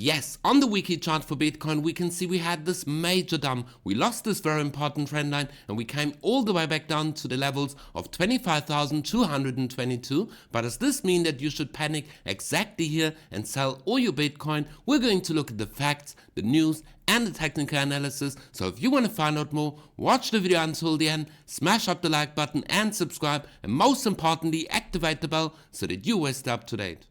Yes, on the weekly chart for Bitcoin, we can see we had this major dump. We lost this very important trend line and we came all the way back down to the levels of 25,222. But does this mean that you should panic exactly here and sell all your Bitcoin? We're going to look at the facts, the news, and the technical analysis. So if you want to find out more, watch the video until the end, smash up the like button and subscribe, and most importantly, activate the bell so that you always stay up to date.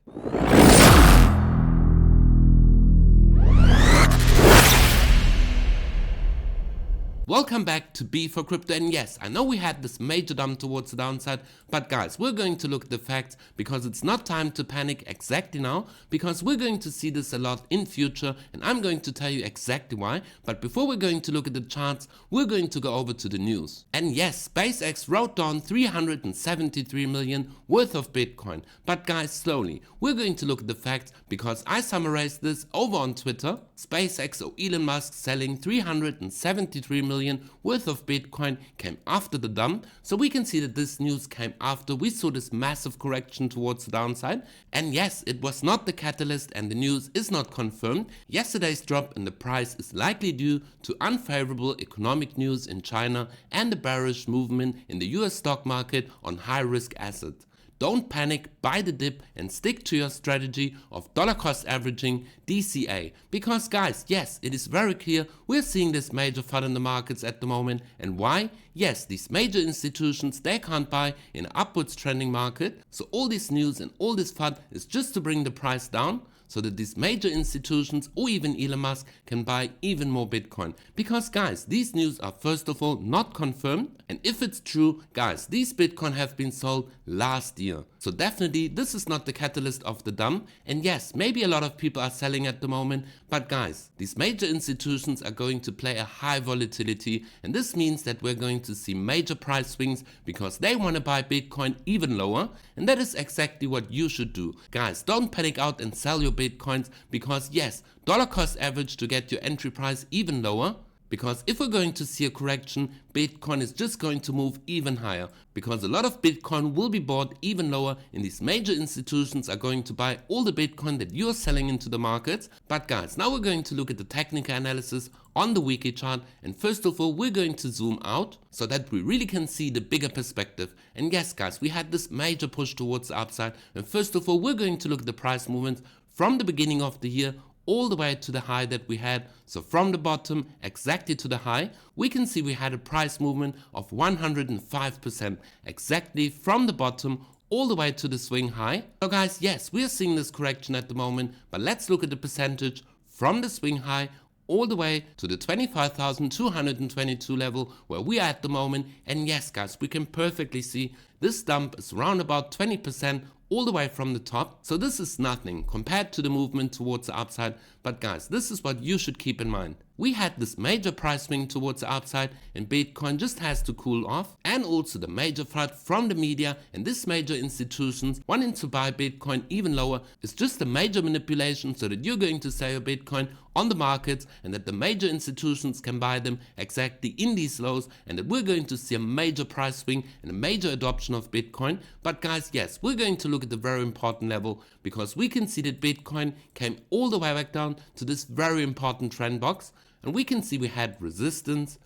Welcome back to B for Crypto, and yes, I know we had this major dump towards the downside, but guys, we're going to look at the facts because it's not time to panic exactly now, because we're going to see this a lot in future and I'm going to tell you exactly why. But before we're going to look at the charts, we're going to go over to the news. And yes, SpaceX wrote down 373 million worth of Bitcoin. But guys, slowly, we're going to look at the facts because I summarized this over on Twitter. SpaceX or Elon Musk selling 373 million worth of Bitcoin came after the dump. So we can see that this news came after we saw this massive correction towards the downside. And yes, it was not the catalyst and the news is not confirmed. Yesterday's drop in the price is likely due to unfavorable economic news in China and the bearish movement in the US stock market on high risk assets. Don't panic, buy the dip and stick to your strategy of dollar cost averaging DCA. Because guys, yes, it is very clear we're seeing this major FUD in the markets at the moment. And why? Yes, these major institutions, they can't buy in an upwards trending market. So all this news and all this FUD is just to bring the price down, so that these major institutions or even Elon Musk can buy even more Bitcoin. Because guys, these news are first of all not confirmed, and if it's true, guys, these Bitcoin have been sold last year. So definitely this is not the catalyst of the dump. And yes, maybe a lot of people are selling at the moment, but guys, these major institutions are going to play a high volatility, and this means that we're going to see major price swings because they want to buy Bitcoin even lower, and that is exactly what you should do. Guys, don't panic out and sell your Bitcoins because yes, dollar cost average to get your entry price even lower. Because if we're going to see a correction, Bitcoin is just going to move even higher, because a lot of Bitcoin will be bought even lower and these major institutions are going to buy all the Bitcoin that you're selling into the markets. But guys, now we're going to look at the technical analysis on the weekly chart, and first of all we're going to zoom out so that we really can see the bigger perspective. And yes guys, we had this major push towards the upside, and first of all we're going to look at the price movements from the beginning of the year all the way to the high that we had. So from the bottom exactly to the high, we can see we had a price movement of 105% exactly from the bottom all the way to the swing high. So guys, yes, we are seeing this correction at the moment, but let's look at the percentage from the swing high all the way to the 25,222 level where we are at the moment. And yes guys, we can perfectly see this dump is around about 20% all the way from the top. So this is nothing compared to the movement towards the upside. But guys, this is what you should keep in mind. We had this major price swing towards the upside and Bitcoin just has to cool off, and also the major FUD from the media and this major institutions wanting to buy Bitcoin even lower is just a major manipulation so that you're going to sell your Bitcoin on the markets and that the major institutions can buy them exactly in these lows, and that we're going to see a major price swing and a major adoption of Bitcoin. But guys, yes, we're going to look at the very important level because we can see that Bitcoin came all the way back down to this very important trend box, and we can see we had resistance,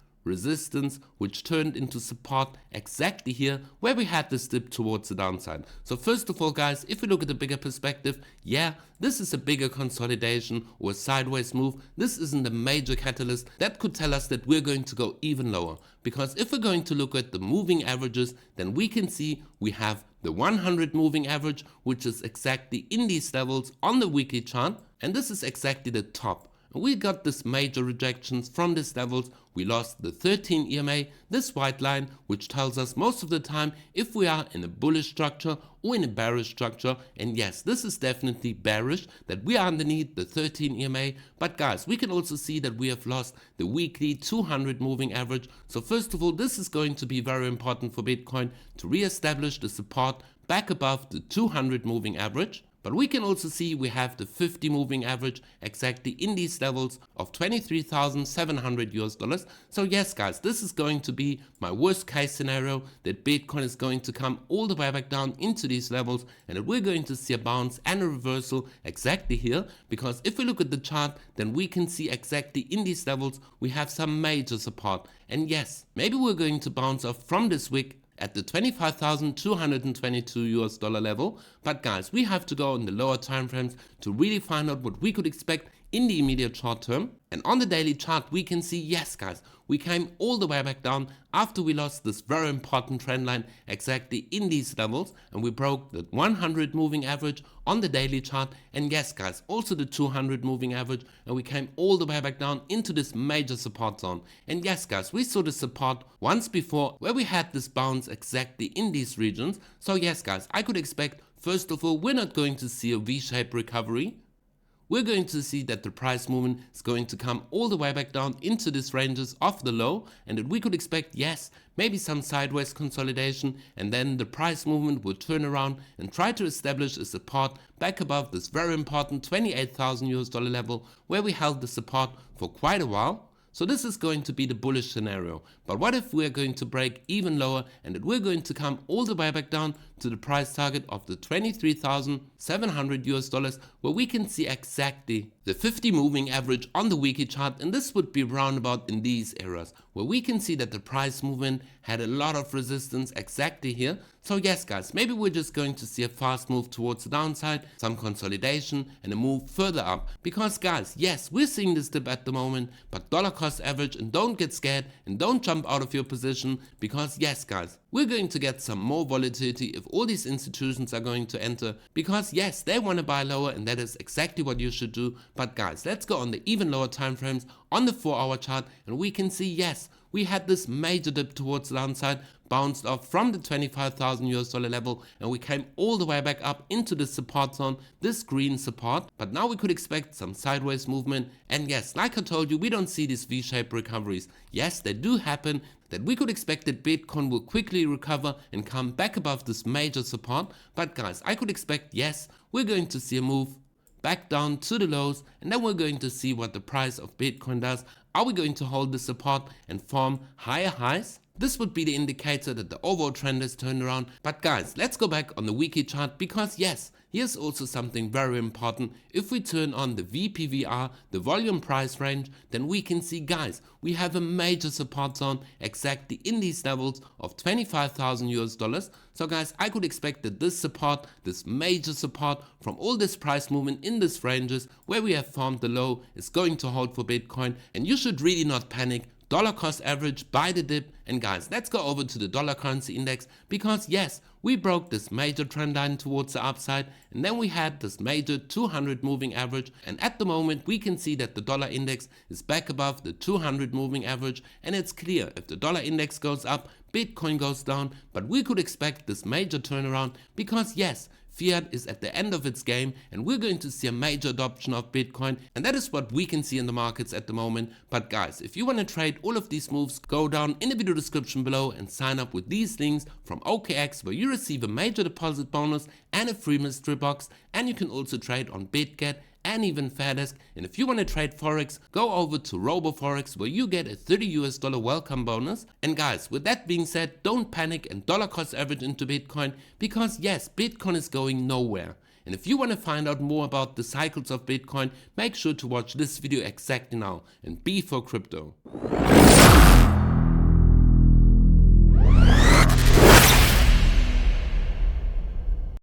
which turned into support exactly here where we had this dip towards the downside. So first of all guys, if we look at the bigger perspective, yeah, this is a bigger consolidation or a sideways move. This isn't a major catalyst that could tell us that we're going to go even lower, because if we're going to look at the moving averages, then we can see we have the 100 moving average, which is exactly in these levels on the weekly chart, and this is exactly the top. We got this major rejections from these levels. We lost the 13 EMA, this white line, which tells us most of the time if we are in a bullish structure or in a bearish structure. And yes, this is definitely bearish that we are underneath the 13 EMA. But guys, we can also see that we have lost the weekly 200 moving average. So first of all, this is going to be very important for Bitcoin to re-establish the support back above the 200 moving average. But we can also see we have the 50 moving average exactly in these levels of 23,700 US dollars. So yes guys, this is going to be my worst case scenario, that Bitcoin is going to come all the way back down into these levels and that we're going to see a bounce and a reversal exactly here. Because if we look at the chart, then we can see exactly in these levels we have some major support. And yes, maybe we're going to bounce off from this wick at the 25,222 US dollar level. But guys, we have to go in the lower time frames to really find out what we could expect in the immediate short term. And on the daily chart, we can see, yes guys, we came all the way back down after we lost this very important trend line exactly in these levels, and we broke the 100 moving average on the daily chart, and yes guys, also the 200 moving average, and we came all the way back down into this major support zone. And yes guys, we saw the support once before where we had this bounce exactly in these regions. So yes guys, I could expect, first of all, we're not going to see a V-shaped recovery. We're going to see that the price movement is going to come all the way back down into these ranges of the low, and that we could expect, yes, maybe some sideways consolidation, and then the price movement will turn around and try to establish a support back above this very important 28,000 US dollar level where we held the support for quite a while. So this is going to be the bullish scenario. But what if we're going to break even lower and that we're going to come all the way back down to the price target of the 23,700 US dollars, where we can see exactly the 50 moving average on the weekly chart, and this would be roundabout in these areas where we can see that the price movement had a lot of resistance exactly here. So yes guys, maybe we're just going to see a fast move towards the downside, some consolidation and a move further up. Because guys, yes, we're seeing this dip at the moment, but dollar cost average, and don't get scared and don't jump out of your position, because yes guys, we're going to get some more volatility if all these institutions are going to enter, because yes, they want to buy lower, and that is exactly what you should do. But guys, let's go on the even lower time frames on the 4-hour chart, and we can see, yes, we had this major dip towards the downside, bounced off from the 25,000 US dollar level, and we came all the way back up into the support zone, this green support. But now we could expect some sideways movement, and yes, like I told you, we don't see these V-shaped recoveries. Yes, they do happen, that we could expect that Bitcoin will quickly recover and come back above this major support. But guys, I could expect, yes, we're going to see a move back down to the lows, and then we're going to see what the price of Bitcoin does. Are we going to hold the support and form higher highs? This would be the indicator that the overall trend has turned around. But guys, let's go back on the weekly chart, because yes, here's also something very important. If we turn on the VPVR, the volume price range, then we can see, guys, we have a major support zone exactly in these levels of 25,000 US dollars. So guys, I could expect that this support, this major support from all this price movement in these ranges where we have formed the low, is going to hold for Bitcoin, and you should really not panic. Dollar cost average, buy the dip. And guys, let's go over to the dollar currency index, because yes, we broke this major trend line towards the upside, and then we had this major 200 moving average, and at the moment we can see that the dollar index is back above the 200 moving average, and it's clear if the dollar index goes up, Bitcoin goes down. But we could expect this major turnaround, because yes, fiat is at the end of its game, and we're going to see a major adoption of Bitcoin, and that is what we can see in the markets at the moment. But guys, if you want to trade all of these moves, go down in the video description below and sign up with these links from OKX, where you receive a major deposit bonus and a free mystery box, and you can also trade on BitGet and even FAirDesk. And if you want to trade Forex, go over to RoboForex, where you get a 30 US dollar welcome bonus. And guys, with that being said, don't panic and dollar cost average into Bitcoin, because yes, Bitcoin is going nowhere. And if you want to find out more about the cycles of Bitcoin, make sure to watch this video exactly now, and be for crypto.